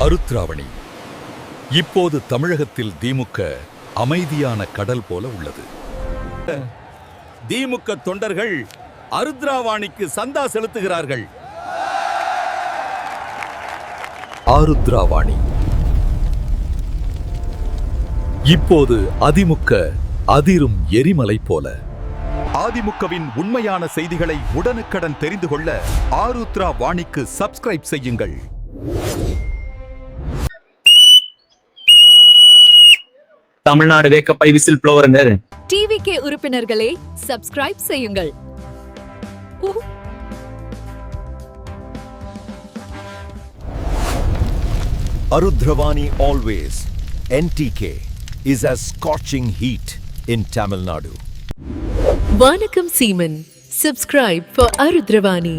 அருத்ராவணி. இப்போது தமிழகத்தில் திமுக அமைதியான கடல் போல உள்ளது. திமுக தொண்டர்கள் அருத்ராவாணிக்கு சந்தா செலுத்துகிறார்கள். ஆருத்ராவாணி. இப்போது அதிமுக அதிரும் எரிமலை போல. அதிமுகவின் உண்மையான செய்திகளை உடனுக்குடன் தெரிந்து கொள்ள ஆருத்ரா வாணிக்கு சப்ஸ்கிரைப் செய்யுங்கள். தமிழ்நாடு வேக்கப்பை விசில் ப்ளோவருங்க. டிவிகே உறுப்பினர்களே சப்ஸ்கிரைப் செய்யுங்கள். Arudravani always. NTK is as scorching heat in Tamil Nadu. Vanakkam Seaman. Subscribe for Arudravani.